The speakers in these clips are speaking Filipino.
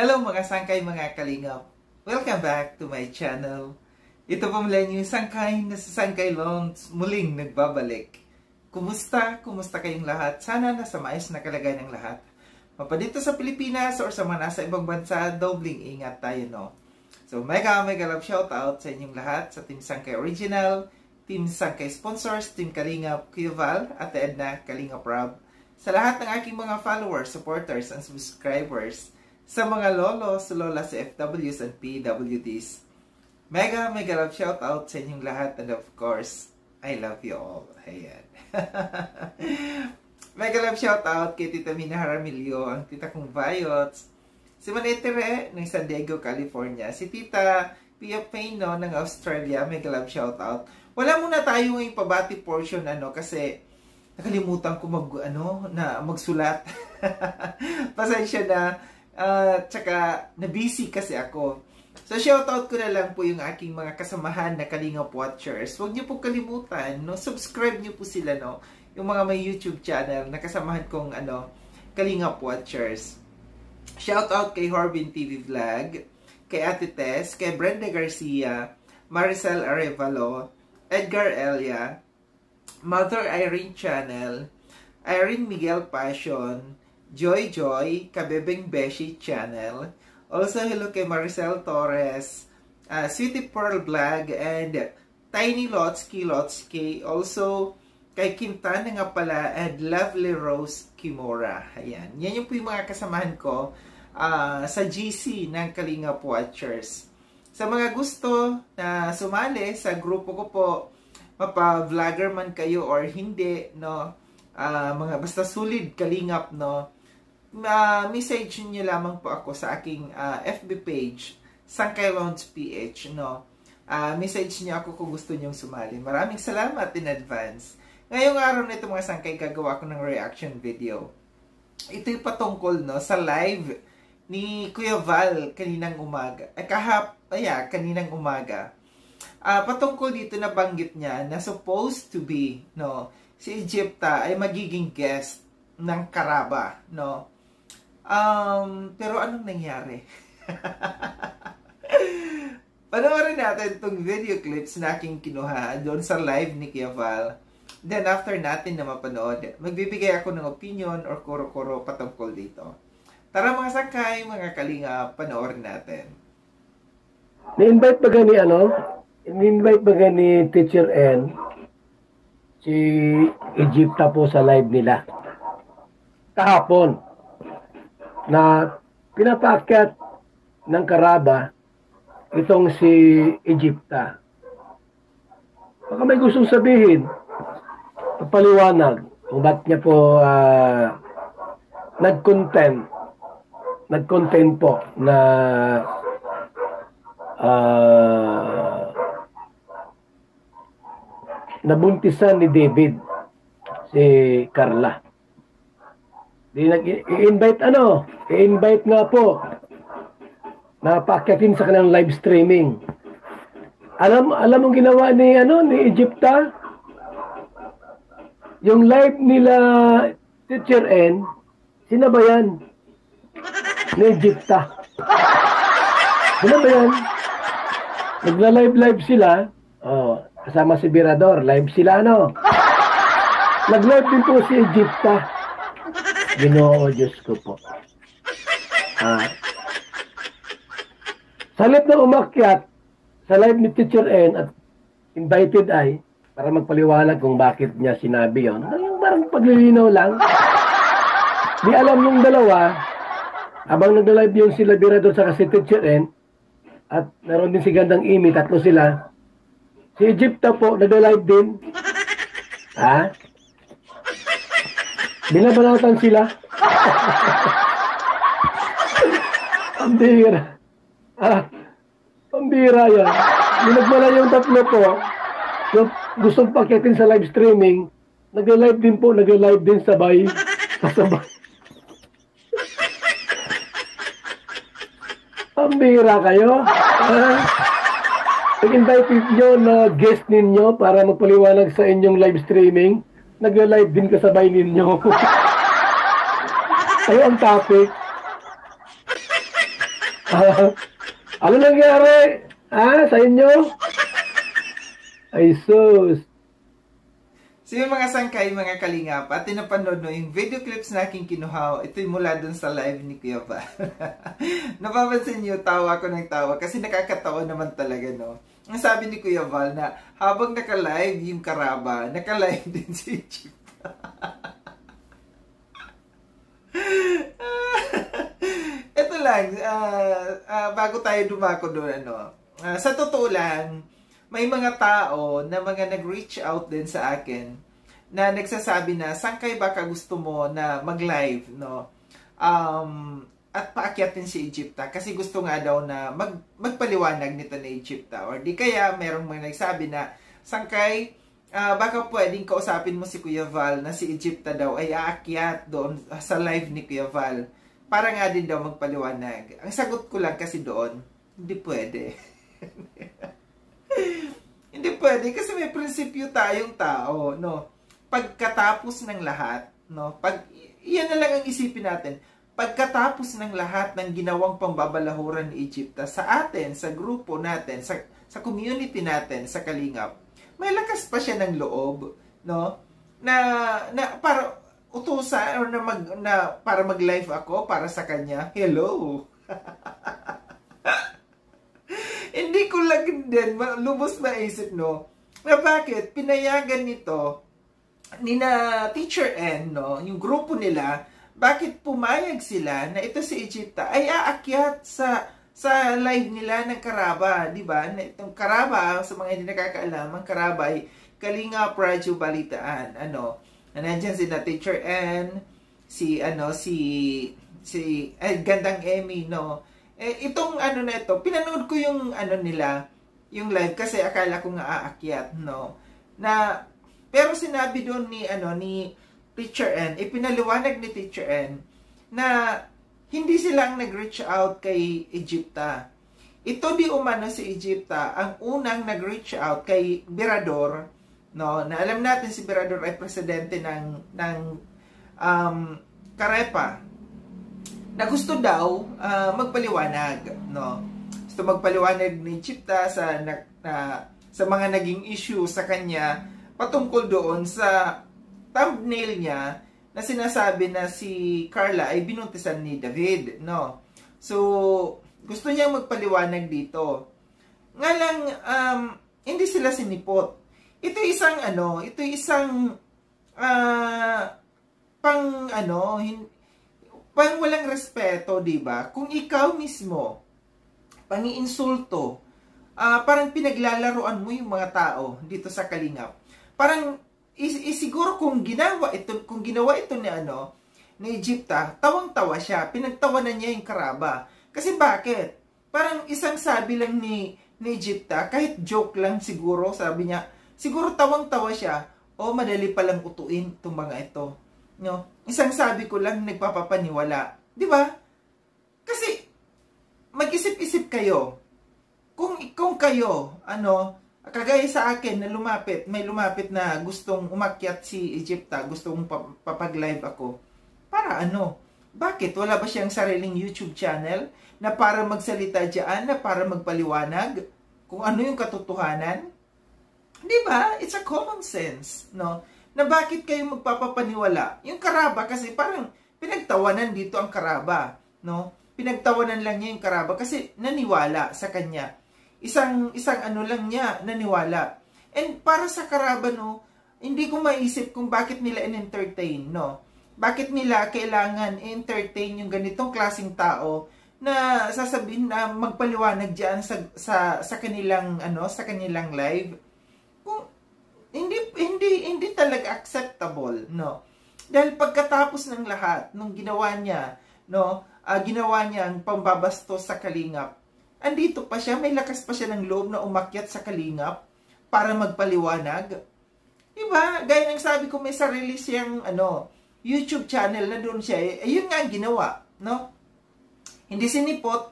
Hello mga sangkay mga kalingap! Welcome back to my channel. Ito po mula yung sangkay na sa Sangkay Loans muling nagbabalik. Kumusta? Kumusta kayong lahat? Sana nasa maayos na kalagayan ng lahat. Mapadito sa Pilipinas or sa mga nasa ibang bansa, dobling ingat tayo, no? So mega love shoutout sa inyong lahat, sa Team Sangkay Original, Team Sangkay Sponsors, Team Kalingap, Kuya Val, Ate Edna, Kalingap Rob, sa lahat ng aking mga followers, supporters, and subscribers, sa mga lolos, lolas, FWs, and PWDs. Mega love shoutout sa inyong lahat, and of course, I love you all. Ayan. Mega love shoutout kay Tita Mina Jaramillo, ang tita kong Viots, si Manetere ng San Diego, California, si Tita Pia Payno ng Australia. Mega love shoutout. Wala muna tayo ngayong pabati portion kasi nakalimutan ko magsulat. Pasensya na. Tsaka na-busy kasi ako. So, shoutout ko na lang po yung aking mga kasamahan na Kalingap Watchers. Huwag niyo po kalimutan, no? Subscribe niyo po sila, no? Yung mga may YouTube channel na kasamahan kong, Kalingap Watchers. Shoutout kay Horbin TV Vlog, kay Ate Tess, kay Brenda Garcia, Maricel Arevalo, Edgar Elia, Mother Irene Channel, Irene Miguel Passion, Joy, Kabebeng Beshi Channel. Also, hello kay Maricel Torres, Sweetie Pearl Vlog, and Tiny Lotsky. Also, kay Quintana nga pala, and Lovely Rose Kimura. Ayan. Yan yung po yung mga kasamahan ko sa GC ng Kalingap Watchers. Sa mga gusto na sumali sa grupo ko po, mapa-vlogger man kayo or hindi, no? Mga basta solid Kalingap, no? Message niyo lamang po ako sa aking FB page, Sangkay Loans PH, no? Message niyo ako kung gusto niyo sumali. Maraming salamat in advance. Ngayong araw na ito mga sangkay, gagawa ko ng reaction video. Ito'y patungkol, no, sa live ni Kuya Val kaninang umaga. Kaninang umaga. Patungkol dito, nabanggit niya na supposed to be, no, si Egypta ay magiging guest ng Karaba, no? Pero anong nangyari? Panoorin natin itong video clips na aking kinuha doon sa live ni Kuya Val. Then after natin na mapanood, magbibigay ako ng opinion or kuro-kuro patungkol dito. Tara mga sangkay, mga kalinga, panoorin natin. Ni-invite ba ni Teacher N si Egypta po sa live nila kahapon na pinapaakyat ng Karaba itong si Egypta. Baka may gustong sabihin, paliwanag kung ba't niya po nag-content po na nabuntisan ni David si Carla. I-invite nga po na paakyatin sa kanilang live streaming. Alam mong ginawa ni Egypta? Yung live nila Teacher N, sinabayan ni Egypta. Sinabayan. Nagla-live sila. Kasama si Birador, live sila, Nag-live din po si Egypta. Ginoo, Diyos ko po. Sa halip na umakyat sa live ni Teacher N at invited ay para magpaliwanag kung bakit niya sinabi yon. Yung parang paglilinaw lang. Di alam yung dalawa, habang nag-live yun sila Birador sa si Teacher N at naroon din si Gandang Imi, tatlo sila. Si Egypta po, nag-live din. Binabanatan sila. Ang bira. Ang bira yan. Nagmala yung tatlo po, yung gustong pakitin sa live streaming, nag-live din sabay. Kasabay. Ang bira kayo. Nag-invite nyo na guest ninyo para magpaliwanag sa inyong live streaming. Nag-live din kasabay ninyo. Kayo ang topic. Ano nangyari? Sa inyo? Ay, sus. So yung mga sangkay, mga kalingap, at napanood no, yung video clips na aking kinuha, ito'y mula dun sa live ni Kuya Val. Napapansin niyo, tawa ko ng tawa kasi nakakatawa naman talaga, no? Ang sabi ni Kuya Val na habang naka-live yung Karaba, naka-live din si Chip. Ito lang, bago tayo dumako doon, ano, sa totoo lang, may mga tao na mga nag-reach out din sa akin na nagsasabi na, saan kayo baka gusto mo na mag-live, no? At paakyatin si Egypta kasi gusto nga daw na magpaliwanag nito na Egypta. Or di kaya merong mga nagsabi na, sangkay, baka pwedeng kausapin mo si Kuya Val na si Egypta daw ay aakyat doon sa live ni Kuya Val para nga din daw magpaliwanag. Ang sagot ko lang kasi doon, hindi pwede. Hindi pwede kasi may prinsipyo tayong tao, no? Pagkatapos ng lahat, no? Iyan na lang ang isipin natin. Pagkatapos ng lahat ng ginawang pambabalahuran ni Egypta sa atin, sa grupo natin, sa community natin, sa Kalingap, may lakas pa siya ng loob, no? Na para utusan or para mag-live ako para sa kanya. Hello. Hindi ko lang din lubos maisip, no? Na bakit pinayagan nito ni na Teacher N, no? Yung grupo nila, bakit pumayag sila na ito si Egypta ay aakyat sa live nila ng Karaba, di ba? Itong Karaba, sa mga hindi nakakaalam, ang Karaba ay Kalingap Radyo Balitaan. Ano? Nandiyan si na Teacher N, Gandang Emmy, no? Itong ano na ito, pinanood ko yung ano nila, yung live kasi akala ko nga aakyat, no? Pero sinabi doon ni Teacher N, ipinaliwanag ni Teacher N na hindi sila ang nag-reach out kay Egypta. Ito di umano si Egypta ang unang nag-reach out kay Birador, no? Na alam natin si Birador ay presidente ng Carepa, na gusto daw magpaliwanag, no? Gusto magpaliwanag ni Egypta sa mga naging issue sa kanya patungkol doon sa thumbnail niya na sinasabi na si Carla ay binuntisan ni David, no? So, gusto niya magpaliwanag dito. Nga lang, hindi sila sinipot. Ito isang pang walang respeto, di ba? Kung ikaw mismo, pang-iinsulto, parang pinaglalaruan mo yung mga tao dito sa Kalingap. Parang, siguro kung ginawa ito ni Egypta, tawang-tawa siya. Pinagtawanan niya yung Karaba. Kasi bakit? Parang isang sabi lang ni Egypta, kahit joke lang siguro, sabi niya, siguro tawang-tawa siya, o madali palang utuin itong mga ito. No? Isang sabi ko lang nagpapapaniwala. Di ba? Kasi mag-isip-isip kayo. Kung kayo, kagaya sa akin na may lumapit na gustong umakyat si Egypta, gustong papag-live ako. Para ano? Bakit? Wala ba siyang sariling YouTube channel na para magsalita diyan, na para magpaliwanag kung ano yung katotohanan? Di ba? It's a common sense, no? Na bakit kayo magpapapaniwala? Yung Karaba kasi parang pinagtawanan dito ang Karaba, no? Pinagtawanan lang niya yung Karaba kasi naniwala sa kanya. Isang ano lang niya, naniwala. And para sa Karaba, no, hindi ko maisip kung bakit nila in-entertain, no? Bakit nila kailangan entertain yung ganitong klaseng tao na sasabihin na magpaliwanag diyan sa kanilang sa kanilang live? Kung hindi talaga acceptable, no? Dahil pagkatapos ng lahat nung ginawa niya, no, ginawa niya ang pambabastos sa Kalingap, andito pa siya, may lakas pa siya ng loob na umakyat sa Kalingap para magpaliwanag. Diba? Gaya ng sabi ko, may sarili siyang YouTube channel na doon siya. Ayun nga ang ginawa, no? Hindi sinipot,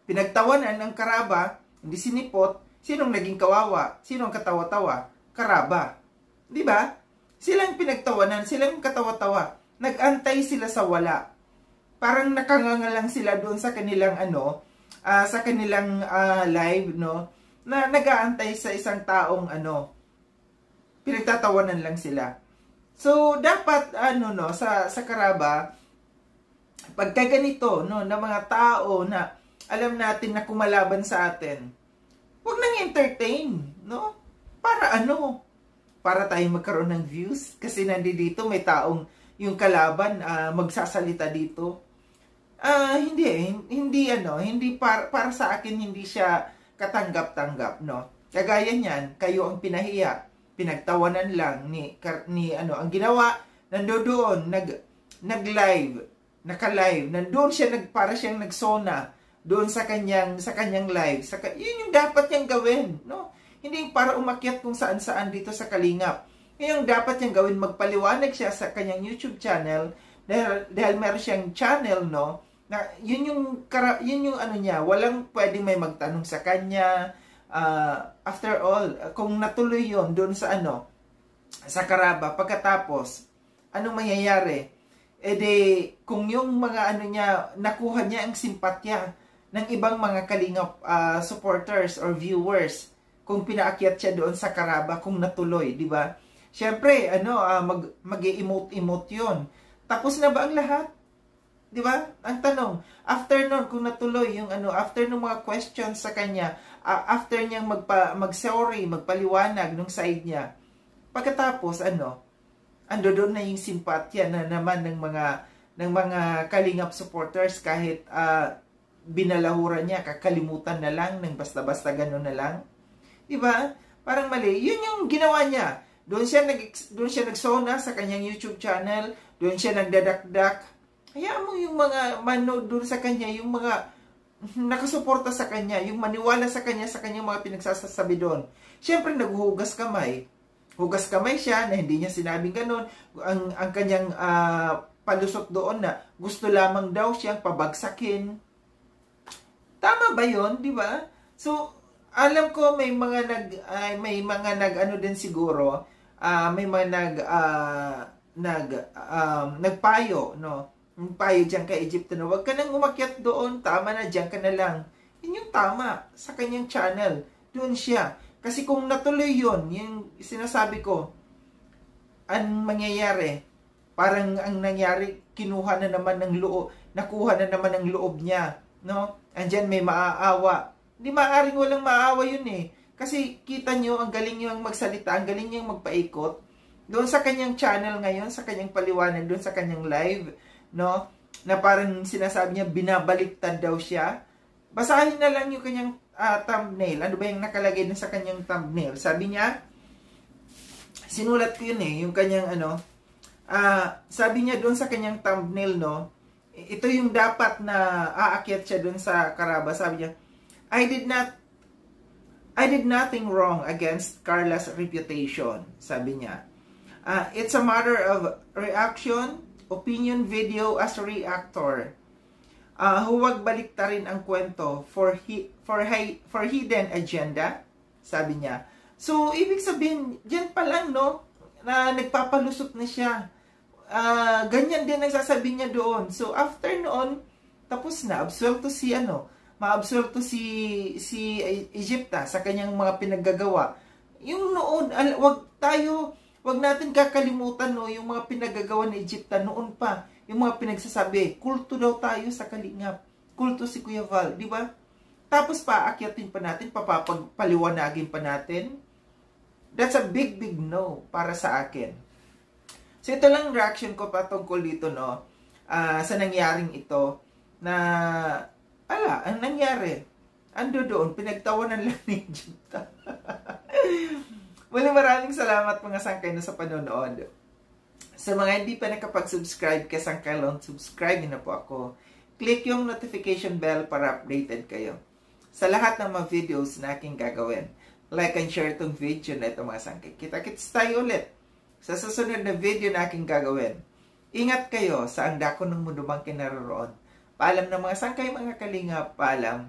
pinagtawanan ng Karaba, hindi sinipot, sinong naging kawawa? Sinong katawa-tawa? Karaba. Diba? Silang pinagtawanan, silang katawa-tawa. Nag-antay sila sa wala. Parang nakanganga lang sila doon sa kanilang sa kanilang live, no, na nag-aantay sa isang taong pinagtatawanan lang sila. So dapat sa Karaba, pagka ganito, no, na mga tao na alam natin na kumalaban sa atin, huwag nang entertain, no? Para para tayo magkaroon ng views kasi nandito may taong yung kalaban magsasalita dito. Hindi para sa akin hindi siya katanggap-tanggap, no. Kagaya niyan, kayo ang pinahiya, pinagtawanan lang ni ang ginawa, nandoon nag-live, naka-live, nandoon siya para siyang nagsona doon sa kanyang live. Yun yung dapat niyang gawin, no? Hindi para umakyat kung saan-saan dito sa Kalingap. Yung dapat niyang gawin, magpaliwanag siya sa kanyang YouTube channel dahil meron siyang channel, no? Na yun yung niya, walang pwedeng may magtanong sa kanya. After all, kung natuloy yon doon sa sa Karaba, pagkatapos anong mangyayari? Kung yung mga niya, nakuha niya ang simpatya ng ibang mga Kalingap supporters or viewers, kung pinaakyat siya doon sa Karaba, kung natuloy, di ba? Siyempre, mag-emote-emote yun. Tapos na ba ang lahat? Di ba? Ang tanong, after nun, kung natuloy yung after ng mga questions sa kanya, after niyang mag-sorry, magpaliwanag nung side niya, pagkatapos, ando doon na yung simpatya na naman ng mga Kalingap supporters, kahit binalahura niya, kakalimutan na lang, ng basta-basta gano'n na lang. Diba? Parang mali. Yun yung ginawa niya. Doon siya nagsona sa kanyang YouTube channel, doon siya nagdadakdak. Hayaan mo yung mga manood doon sa kanya, yung mga nakasuporta sa kanya, yung maniwala sa kanyang mga pinagsasabi doon. Siyempre, naghuhugas kamay. Hugas kamay siya na hindi niya sinabing ganun. Ang kanyang palusot doon na gusto lamang daw siyang pabagsakin. Tama ba yun? Di ba? So, alam ko may mga din siguro, may mga nagpayo, no? Payo diyan kay Egypto na wag ka nang umakyat doon, tama na, diyan ka na lang. Yun yung tama sa kanyang channel. Doon siya. Kasi kung natuloy yun, yung sinasabi ko, ang mangyayari, parang ang nangyari, nakuha na naman ng loob niya, no? Andiyan may maaawa. Hindi maaaring walang maawa yun eh. Kasi kita nyo, ang galing nyo ang magsalita, ang galing nyo ang magpaikot. Doon sa kanyang channel ngayon, sa kanyang paliwanag, doon sa kanyang live, no? Na parang sinasabi niya, binabaliktad daw siya. Basahin na lang yung kanyang thumbnail. Ano ba yung nakalagay dun sa kanyang thumbnail? Sabi niya, sinulat ko yun eh, yung kanyang sabi niya doon sa kanyang thumbnail, no? Ito yung dapat na aakyat siya doon sa Karaba. Sabi niya, I did nothing wrong against Carla's reputation, sabi niya. It's a matter of reaction, opinion video as a reactor. Huwag baliktarin ang kwento for hidden agenda, sabi niya. So, ibig sabihin, dyan pa lang, no, na nagpapalusot na siya. Ganyan din ang sasabihin niya doon. So, after noon, tapos na, maabsuelto si Egypta sa kanyang mga pinaggagawa. Yung noon, wag natin kakalimutan, no, yung mga pinaggagawa ni Egypta noon pa, yung mga pinagsasabi, kulto daw tayo sa Kalingap, kulto si Kuya Val, di ba? Tapos paakyatin pa natin, papapaliwanagin pa natin. That's a big no para sa akin. So ito lang reaction ko patungkol dito, no, sa nangyaring ito, na ang nangyari, ando doon, pinagtawanan lang ni Egypta. Maraming salamat mga sangkay na sa panonood. Sa mga hindi pa nakapag-subscribe kay Sangkailon, subscribe na po ako. Click yung notification bell para updated kayo sa lahat ng mga videos na aking gagawin. Like and share itong video na ito mga sangkay. Kita-kits tayo ulit sa susunod na video na aking gagawin. Ingat kayo sa ang dako ng mundo bang kinaroroon. Paalam ng mga sangkay, mga kalingap, paalam.